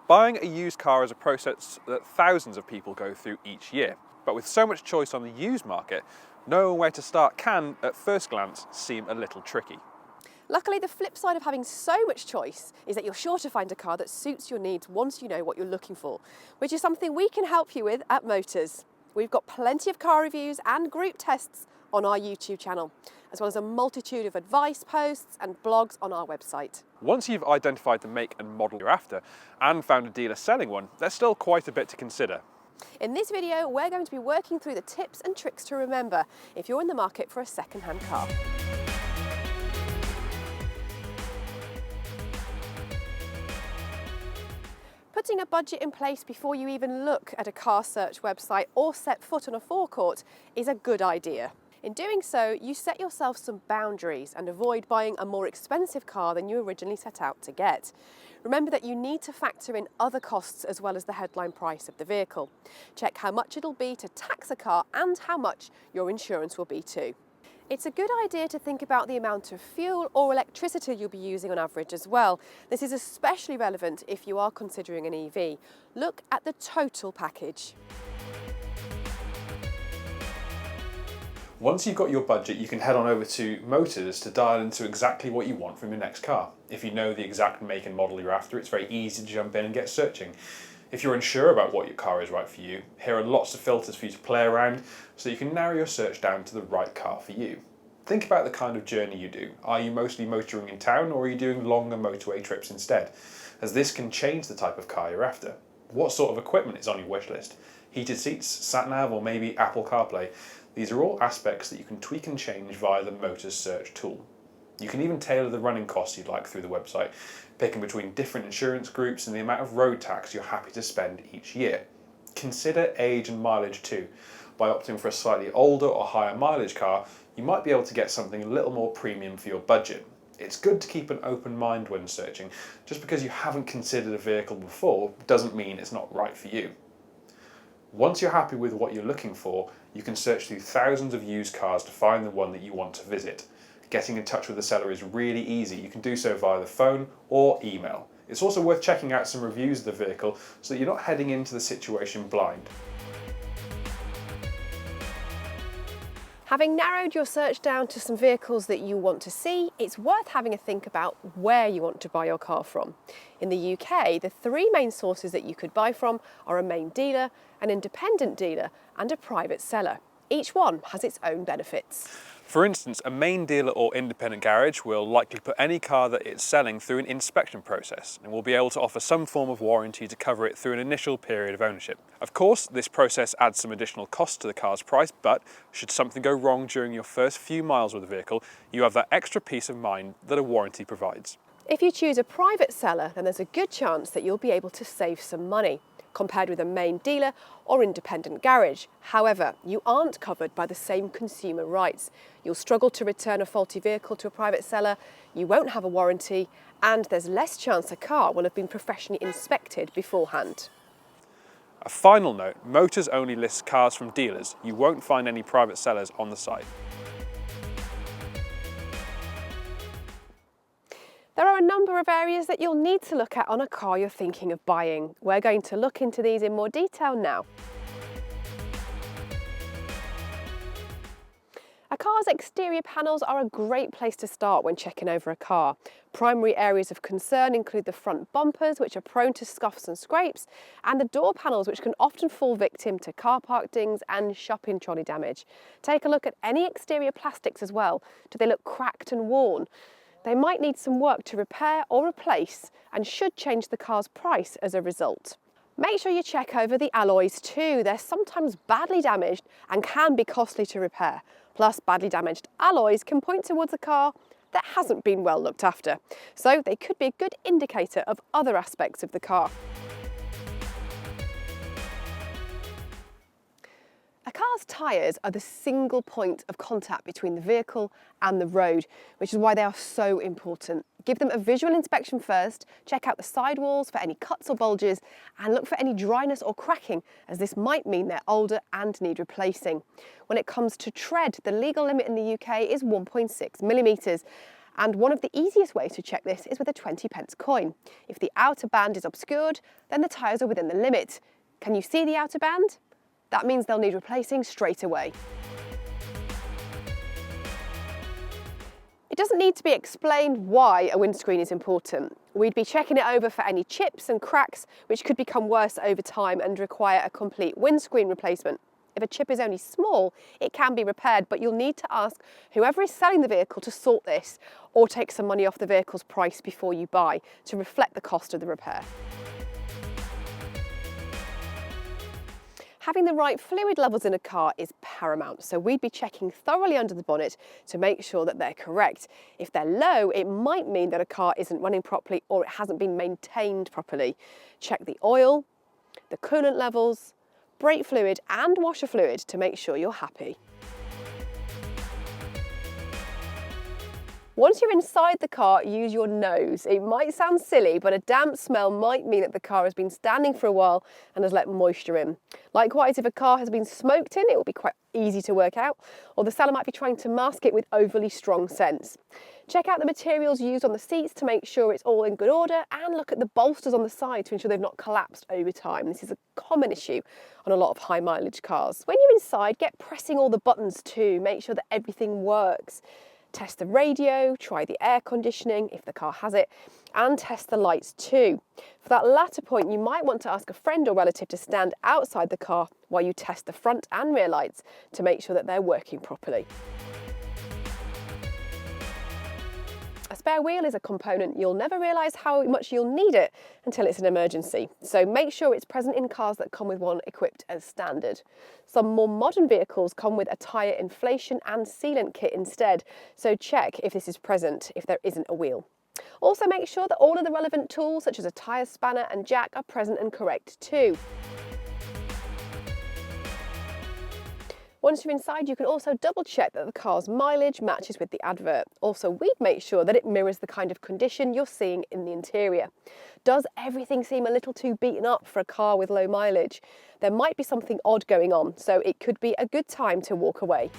Buying a used car is a process that thousands of people go through each year, but with so much choice on the used market, knowing where to start can, at first glance, seem a little tricky. Luckily, the flip side of having so much choice is that you're sure to find a car that suits your needs once you know what you're looking for, which is something we can help you with at Motors. We've got plenty of car reviews and group tests on our YouTube channel, as well as a multitude of advice posts and blogs on our website. Once you've identified the make and model you're after and found a dealer selling one, there's still quite a bit to consider. In this video, we're going to be working through the tips and tricks to remember if you're in the market for a second-hand car. Putting a budget in place before you even look at a car search website or set foot on a forecourt is a good idea. In doing so, you set yourself some boundaries and avoid buying a more expensive car than you originally set out to get. Remember that you need to factor in other costs as well as the headline price of the vehicle. Check how much it'll be to tax a car and how much your insurance will be too. It's a good idea to think about the amount of fuel or electricity you'll be using on average as well. This is especially relevant if you are considering an EV. Look at the total package. Once you've got your budget, you can head on over to Motors to dial into exactly what you want from your next car. If you know the exact make and model you're after, it's very easy to jump in and get searching. If you're unsure about what your car is right for you, here are lots of filters for you to play around so you can narrow your search down to the right car for you. Think about the kind of journey you do. Are you mostly motoring in town or are you doing longer motorway trips instead? As this can change the type of car you're after. What sort of equipment is on your wish list? Heated seats, sat-nav, or maybe Apple CarPlay? These are all aspects that you can tweak and change via the Motors search tool. You can even tailor the running costs you'd like through the website, picking between different insurance groups and the amount of road tax you're happy to spend each year. Consider age and mileage too. By opting for a slightly older or higher mileage car, you might be able to get something a little more premium for your budget. It's good to keep an open mind when searching. Just because you haven't considered a vehicle before doesn't mean it's not right for you. Once you're happy with what you're looking for, you can search through thousands of used cars to find the one that you want to visit. Getting in touch with the seller is really easy. You can do so via the phone or email. It's also worth checking out some reviews of the vehicle so that you're not heading into the situation blind. Having narrowed your search down to some vehicles that you want to see, it's worth having a think about where you want to buy your car from. In the UK, the three main sources that you could buy from are a main dealer, an independent dealer, and a private seller. Each one has its own benefits. For instance, a main dealer or independent garage will likely put any car that it's selling through an inspection process and will be able to offer some form of warranty to cover it through an initial period of ownership. Of course, this process adds some additional cost to the car's price, but should something go wrong during your first few miles with the vehicle, you have that extra peace of mind that a warranty provides. If you choose a private seller, then there's a good chance that you'll be able to save some money compared with a main dealer or independent garage. However, you aren't covered by the same consumer rights. You'll struggle to return a faulty vehicle to a private seller, you won't have a warranty, and there's less chance a car will have been professionally inspected beforehand. A final note, Motors only lists cars from dealers. You won't find any private sellers on the site. There are a number of areas that you'll need to look at on a car you're thinking of buying. We're going to look into these in more detail now. A car's exterior panels are a great place to start when checking over a car. Primary areas of concern include the front bumpers, which are prone to scuffs and scrapes, and the door panels, which can often fall victim to car park dings and shopping trolley damage. Take a look at any exterior plastics as well. Do they look cracked and worn? They might need some work to repair or replace and should change the car's price as a result. Make sure you check over the alloys too. They're sometimes badly damaged and can be costly to repair. Plus, badly damaged alloys can point towards a car that hasn't been well looked after. So they could be a good indicator of other aspects of the car. A car's tyres are the single point of contact between the vehicle and the road, which is why they are so important. Give them a visual inspection first, check out the sidewalls for any cuts or bulges, and look for any dryness or cracking, as this might mean they're older and need replacing. When it comes to tread, the legal limit in the UK is 1.6 millimetres, And one of the easiest ways to check this is with a 20p coin. If the outer band is obscured, then the tyres are within the limit. Can you see the outer band? That means they'll need replacing straight away. It doesn't need to be explained why a windscreen is important. We'd be checking it over for any chips and cracks, which could become worse over time and require a complete windscreen replacement. If a chip is only small, it can be repaired, but you'll need to ask whoever is selling the vehicle to sort this or take some money off the vehicle's price before you buy to reflect the cost of the repair. Having the right fluid levels in a car is paramount, so we'd be checking thoroughly under the bonnet to make sure that they're correct. If they're low, it might mean that a car isn't running properly or it hasn't been maintained properly. Check the oil, the coolant levels, brake fluid and washer fluid to make sure you're happy. Once you're inside the car, use your nose. It might sound silly, but a damp smell might mean that the car has been standing for a while and has let moisture in. Likewise, if a car has been smoked in, it will be quite easy to work out, or the seller might be trying to mask it with overly strong scents. Check out the materials used on the seats to make sure it's all in good order, and look at the bolsters on the side to ensure they've not collapsed over time. This is a common issue on a lot of high mileage cars. When you're inside, get pressing all the buttons too. Make sure that everything works. Test the radio, try the air conditioning if the car has it, and test the lights too. For that latter point, you might want to ask a friend or relative to stand outside the car while you test the front and rear lights to make sure that they're working properly. A spare wheel is a component you'll never realise how much you'll need it until it's an emergency, so make sure it's present in cars that come with one equipped as standard. Some more modern vehicles come with a tyre inflation and sealant kit instead, so check if this is present if there isn't a wheel. Also make sure that all of the relevant tools such as a tyre spanner and jack are present and correct too. Once you're inside, you can also double check that the car's mileage matches with the advert. Also, we'd make sure that it mirrors the kind of condition you're seeing in the interior. Does everything seem a little too beaten up for a car with low mileage? There might be something odd going on, so it could be a good time to walk away.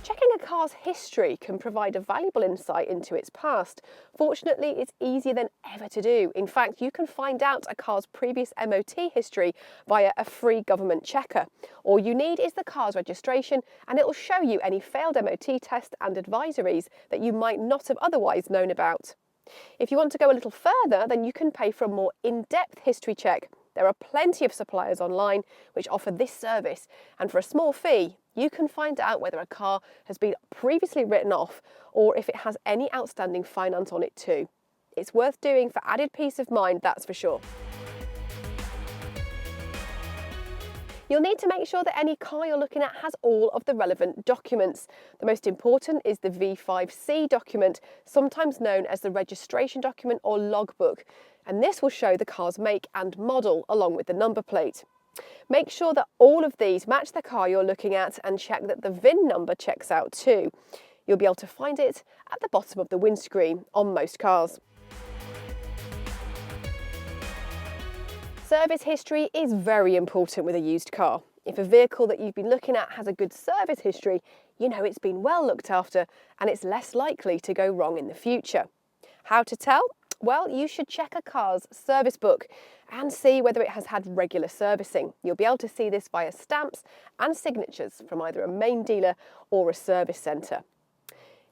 Checking a car's history can provide a valuable insight into its past. Fortunately, it's easier than ever to do. In fact, you can find out a car's previous MOT history via a free government checker. All you need is the car's registration, and it will show you any failed MOT tests and advisories that you might not have otherwise known about. If you want to go a little further, then you can pay for a more in-depth history check. There are plenty of suppliers online which offer this service, and for a small fee, you can find out whether a car has been previously written off or if it has any outstanding finance on it too. It's worth doing for added peace of mind, that's for sure. You'll need to make sure that any car you're looking at has all of the relevant documents. The most important is the V5C document, sometimes known as the registration document or logbook, and this will show the car's make and model along with the number plate. Make sure that all of these match the car you're looking at and check that the VIN number checks out too. You'll be able to find it at the bottom of the windscreen on most cars. Service history is very important with a used car. If a vehicle that you've been looking at has a good service history, you know it's been well looked after and it's less likely to go wrong in the future. How to tell? Well, you should check a car's service book and see whether it has had regular servicing. You'll be able to see this via stamps and signatures from either a main dealer or a service centre.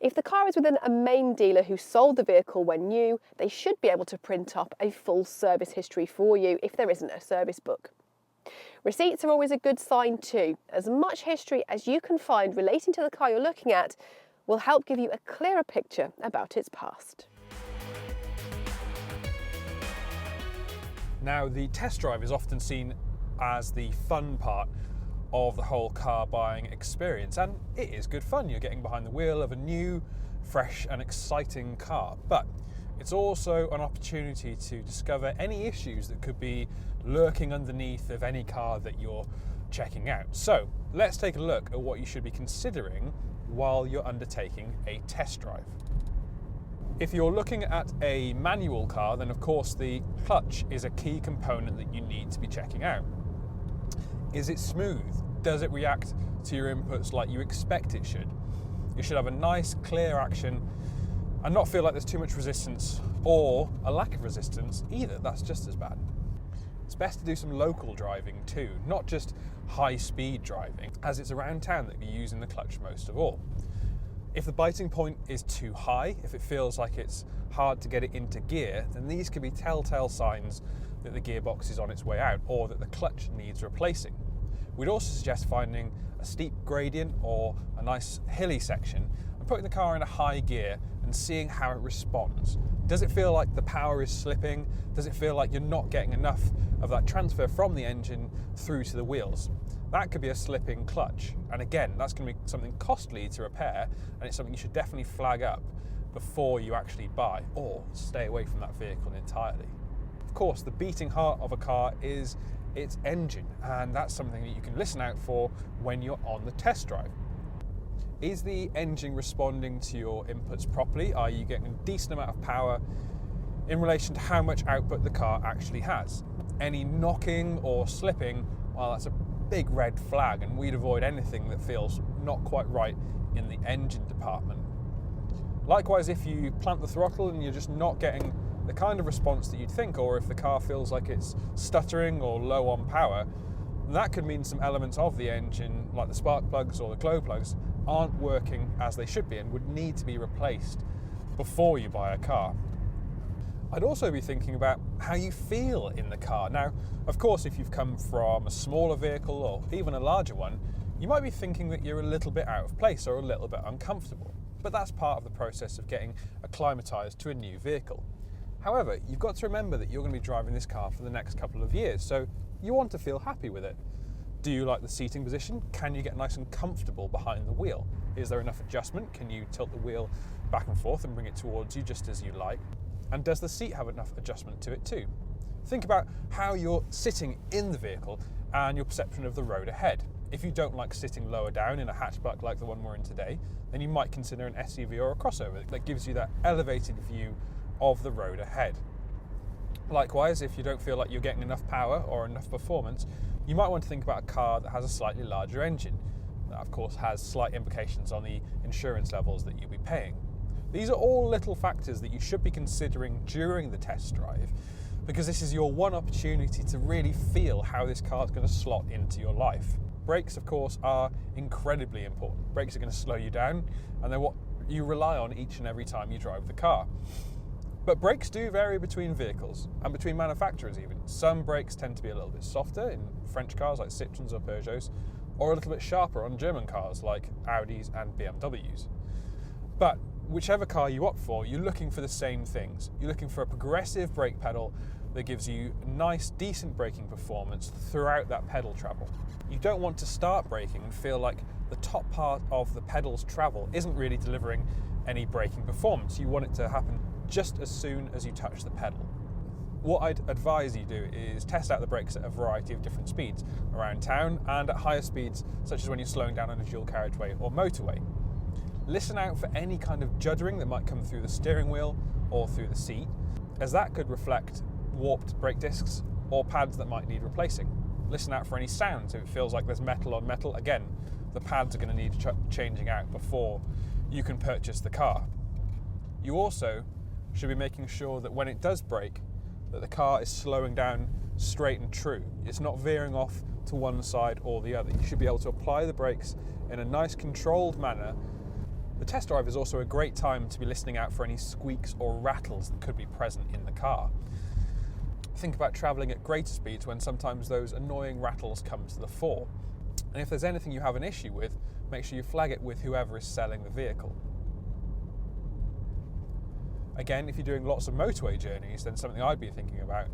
If the car is within a main dealer who sold the vehicle when new, they should be able to print up a full service history for you if there isn't a service book. Receipts are always a good sign too. As much history as you can find relating to the car you're looking at will help give you a clearer picture about its past. Now, the test drive is often seen as the fun part of the whole car buying experience, and it is good fun. You're getting behind the wheel of a new, fresh and exciting car, but it's also an opportunity to discover any issues that could be lurking underneath of any car that you're checking out. So let's take a look at what you should be considering while you're undertaking a test drive. If you're looking at a manual car, then of course the clutch is a key component that you need to be checking out. Is it smooth? Does it react to your inputs like you expect it should? You should have a nice, clear action and not feel like there's too much resistance or a lack of resistance either. That's just as bad. It's best to do some local driving too, not just high-speed driving, as it's around town that you're using the clutch most of all. If the biting point is too high, if it feels like it's hard to get it into gear, then these could be telltale signs that the gearbox is on its way out or that the clutch needs replacing. We'd also suggest finding a steep gradient or a nice hilly section and putting the car in a high gear and seeing how it responds. Does it feel like the power is slipping? Does it feel like you're not getting enough of that transfer from the engine through to the wheels? That could be a slipping clutch. And again, that's going to be something costly to repair, and it's something you should definitely flag up before you actually buy, or stay away from that vehicle entirely. Of course, the beating heart of a car is its engine, and that's something that you can listen out for when you're on the test drive. Is the engine responding to your inputs properly? Are you getting a decent amount of power in relation to how much output the car actually has? Any knocking or slipping, well, that's a big red flag, and we'd avoid anything that feels not quite right in the engine department. Likewise, if you plant the throttle and you're just not getting the kind of response that you'd think, or if the car feels like it's stuttering or low on power, that could mean some elements of the engine, like the spark plugs or the glow plugs, aren't working as they should be and would need to be replaced before you buy a car. I'd also be thinking about how you feel in the car. Now, of course, if you've come from a smaller vehicle or even a larger one, you might be thinking that you're a little bit out of place or a little bit uncomfortable. But that's part of the process of getting acclimatized to a new vehicle. However, you've got to remember that you're going to be driving this car for the next couple of years, so you want to feel happy with it. Do you like the seating position? Can you get nice and comfortable behind the wheel? Is there enough adjustment? Can you tilt the wheel back and forth and bring it towards you just as you like? And does the seat have enough adjustment to it too? Think about how you're sitting in the vehicle and your perception of the road ahead. If you don't like sitting lower down in a hatchback like the one we're in today, then you might consider an SUV or a crossover that gives you that elevated view of the road ahead. Likewise, if you don't feel like you're getting enough power or enough performance, you might want to think about a car that has a slightly larger engine. That, of course, has slight implications on the insurance levels that you'll be paying. These are all little factors that you should be considering during the test drive, because this is your one opportunity to really feel how this car is going to slot into your life. Brakes, of course, are incredibly important. Brakes are going to slow you down, and they're what you rely on each and every time you drive the car. But brakes do vary between vehicles and between manufacturers even. Some brakes tend to be a little bit softer in French cars like Citroens or Peugeots, or a little bit sharper on German cars like Audis and BMWs. But whichever car you opt for, you're looking for the same things. You're looking for a progressive brake pedal that gives you nice, decent braking performance throughout that pedal travel. You don't want to start braking and feel like the top part of the pedal's travel isn't really delivering any braking performance. You want it to happen just as soon as you touch the pedal. What I'd advise you do is test out the brakes at a variety of different speeds around town and at higher speeds, such as when you're slowing down on a dual carriageway or motorway. Listen out for any kind of juddering that might come through the steering wheel or through the seat, as that could reflect warped brake discs or pads that might need replacing. Listen out for any sounds. If it feels like there's metal on metal, again, the pads are going to need changing out before you can purchase the car. You also should be making sure that when it does brake, that the car is slowing down straight and true. It's not veering off to one side or the other. You should be able to apply the brakes in a nice controlled manner. The test drive is also a great time to be listening out for any squeaks or rattles that could be present in the car. Think about travelling at greater speeds when sometimes those annoying rattles come to the fore. And if there's anything you have an issue with, make sure you flag it with whoever is selling the vehicle. Again, if you're doing lots of motorway journeys, then something I'd be thinking about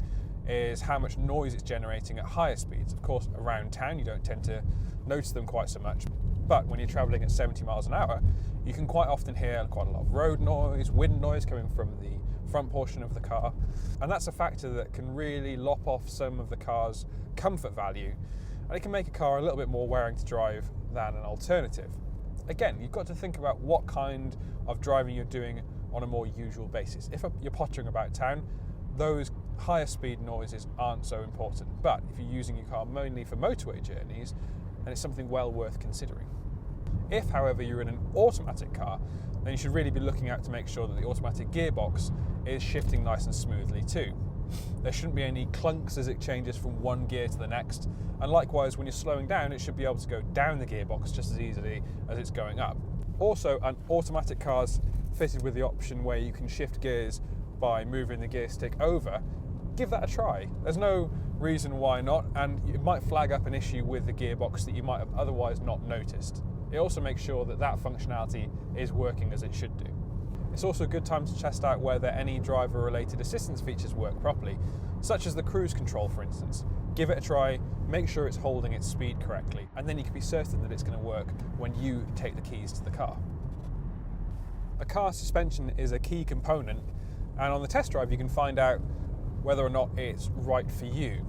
is how much noise it's generating at higher speeds. Of course, around town you don't tend to notice them quite so much, but when you're travelling at 70 miles an hour, you can quite often hear quite a lot of road noise, wind noise coming from the front portion of the car, and that's a factor that can really lop off some of the car's comfort value, and it can make a car a little bit more wearing to drive than an alternative. Again, you've got to think about what kind of driving you're doing on a more usual basis. If you're pottering about town, those higher speed noises aren't so important. But if you're using your car mainly for motorway journeys, then it's something well worth considering. If, however, you're in an automatic car, then you should really be looking out to make sure that the automatic gearbox is shifting nice and smoothly too. There shouldn't be any clunks as it changes from one gear to the next, and likewise when you're slowing down it should be able to go down the gearbox just as easily as it's going up. Also, an automatic car's fitted with the option where you can shift gears by moving the gear stick over. Give that a try. There's no reason why not, and it might flag up an issue with the gearbox that you might have otherwise not noticed. It also makes sure that that functionality is working as it should do. It's also a good time to test out whether any driver-related assistance features work properly, such as the cruise control, for instance. Give it a try, make sure it's holding its speed correctly, and then you can be certain that it's going to work when you take the keys to the car. A car's suspension is a key component, and on the test drive you can find out whether or not it's right for you.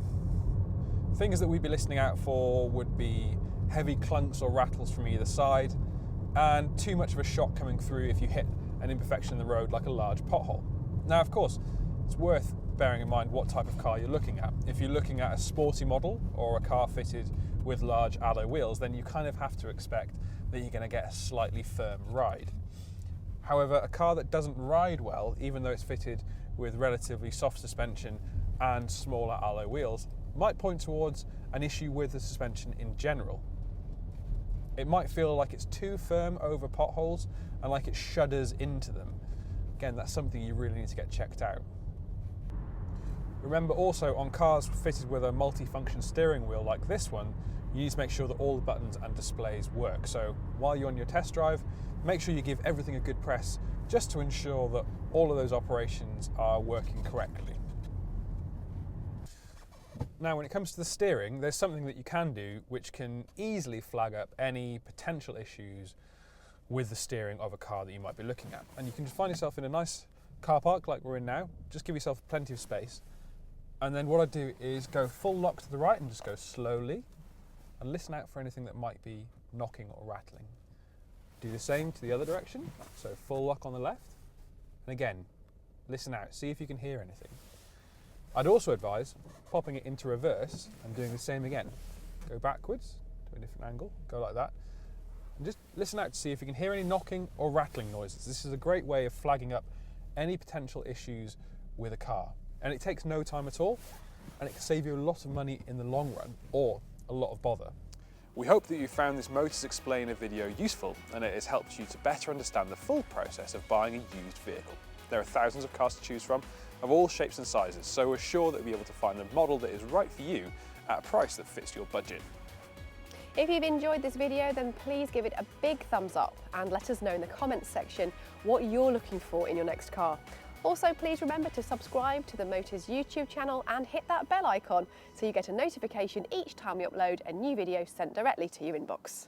Things that we'd be listening out for would be heavy clunks or rattles from either side, and too much of a shock coming through if you hit an imperfection in the road like a large pothole. Now, of course, it's worth bearing in mind what type of car you're looking at. If you're looking at a sporty model or a car fitted with large alloy wheels, then you kind of have to expect that you're going to get a slightly firm ride. However, a car that doesn't ride well, even though it's fitted with relatively soft suspension and smaller alloy wheels, might point towards an issue with the suspension in general. It might feel like it's too firm over potholes and like it shudders into them. Again, that's something you really need to get checked out. Remember also, on cars fitted with a multi-function steering wheel like this one, you need to make sure that all the buttons and displays work. So while you're on your test drive, make sure you give everything a good press just to ensure that all of those operations are working correctly. Now, when it comes to the steering, there's something that you can do which can easily flag up any potential issues with the steering of a car that you might be looking at. And you can just find yourself in a nice car park like we're in now, just give yourself plenty of space. And then what I do is go full lock to the right and just go slowly and listen out for anything that might be knocking or rattling. Do the same to the other direction, so full lock on the left. And again, listen out, see if you can hear anything. I'd also advise popping it into reverse and doing the same again. Go backwards to a different angle, go like that. And just listen out to see if you can hear any knocking or rattling noises. This is a great way of flagging up any potential issues with a car. And it takes no time at all, and it can save you a lot of money in the long run, or a lot of bother. We hope that you found this Motors Explainer video useful, and it has helped you to better understand the full process of buying a used vehicle. There are thousands of cars to choose from, of all shapes and sizes, so we're sure that you'll be able to find the model that is right for you at a price that fits your budget. If you've enjoyed this video, then please give it a big thumbs up and let us know in the comments section what you're looking for in your next car. Also, please remember to subscribe to the Motors YouTube channel and hit that bell icon so you get a notification each time we upload a new video sent directly to your inbox.